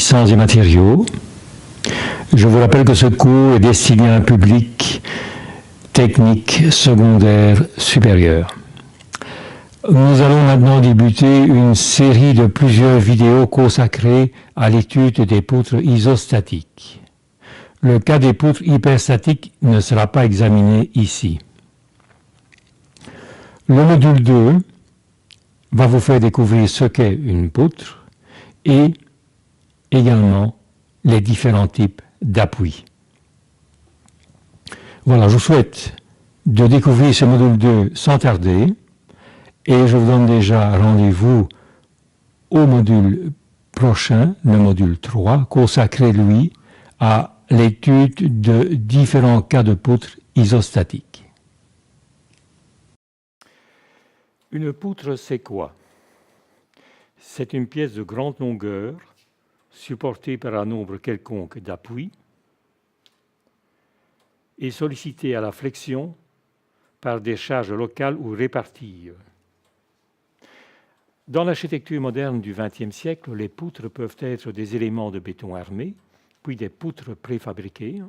sciences et matériaux. Je vous rappelle que ce cours est destiné à un public technique secondaire supérieur. Nous allons maintenant débuter une série de plusieurs vidéos consacrées à l'étude des poutres isostatiques. Le cas des poutres hyperstatiques ne sera pas examiné ici. Le module 2 va vous faire découvrir ce qu'est une poutre et également les différents types d'appui. Voilà, je vous souhaite de découvrir ce module 2 sans tarder et je vous donne déjà rendez-vous au module prochain, le module 3, consacré lui à l'étude de différents cas de poutres isostatiques. Une poutre, c'est quoi? C'est une pièce de grande longueur supportée par un nombre quelconque d'appuis et sollicitée à la flexion par des charges locales ou réparties. Dans l'architecture moderne du XXe siècle, les poutres peuvent être des éléments de béton armé, puis des poutres préfabriquées.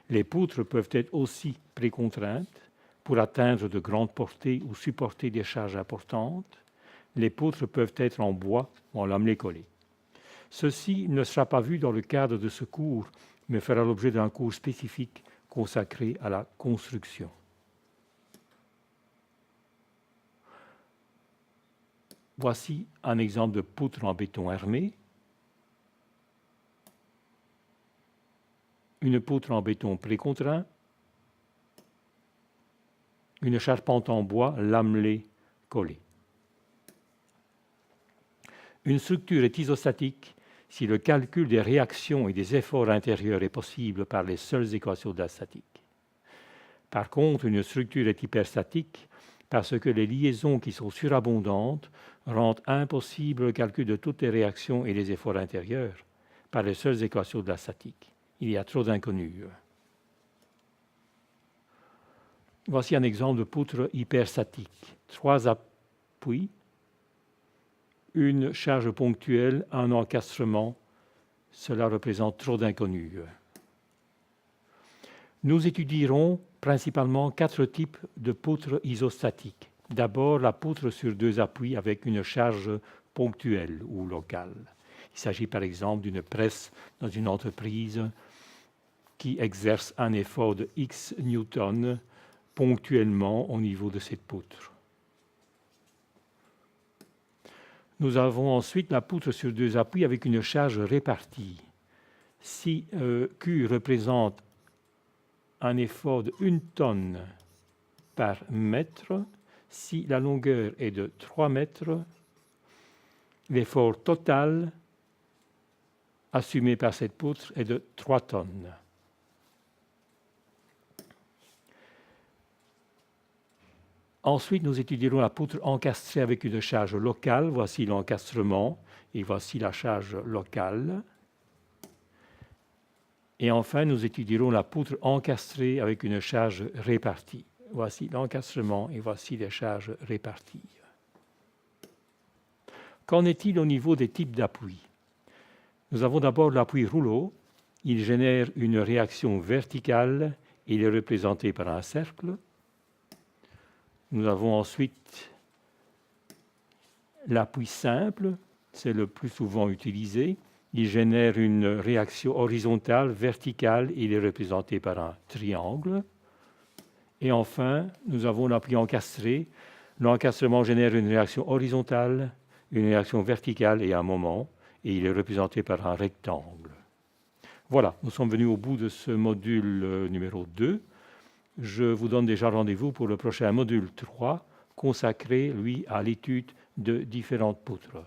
Les poutres peuvent être aussi précontraintes pour atteindre de grandes portées ou supporter des charges importantes. Les poutres peuvent être en bois ou en lamelé collé. Ceci ne sera pas vu dans le cadre de ce cours, mais fera l'objet d'un cours spécifique consacré à la construction. Voici un exemple de poutre en béton armé. Une poutre en béton précontraint. Une charpente en bois lamelée collée. Une structure est isostatique si le calcul des réactions et des efforts intérieurs est possible par les seules équations de la statique. Par contre, une structure est hyperstatique parce que les liaisons qui sont surabondantes rendent impossible le calcul de toutes les réactions et les efforts intérieurs par les seules équations de la statique. Il y a trop d'inconnus. Voici un exemple de poutre hyperstatique. 3 appuis, une charge ponctuelle, un encastrement. Cela représente trop d'inconnus. Nous étudierons principalement 4 types de poutres isostatiques. D'abord, la poutre sur 2 appuis avec une charge ponctuelle ou locale. Il s'agit par exemple d'une presse dans une entreprise qui exerce un effort de X newtons ponctuellement au niveau de cette poutre. Nous avons ensuite la poutre sur 2 appuis avec une charge répartie. Si Q représente un effort de 1 tonne par mètre, si la longueur est de 3 mètres, l'effort total assumé par cette poutre est de 3 tonnes. Ensuite, nous étudierons la poutre encastrée avec une charge locale. Voici l'encastrement et voici la charge locale. Et enfin, nous étudierons la poutre encastrée avec une charge répartie. Voici l'encastrement et voici les charges réparties. Qu'en est-il au niveau des types d'appui? Nous avons d'abord l'appui rouleau. Il génère une réaction verticale et il est représenté par un cercle. Nous avons ensuite l'appui simple, c'est le plus souvent utilisé. Il génère une réaction horizontale, verticale, et il est représenté par un triangle. Et enfin, nous avons l'appui encastré. L'encastrement génère une réaction horizontale, une réaction verticale et un moment, et il est représenté par un rectangle. Voilà, nous sommes venus au bout de ce module numéro 2. Je vous donne déjà rendez-vous pour le prochain module 3, consacré, lui, à l'étude de différentes poutres.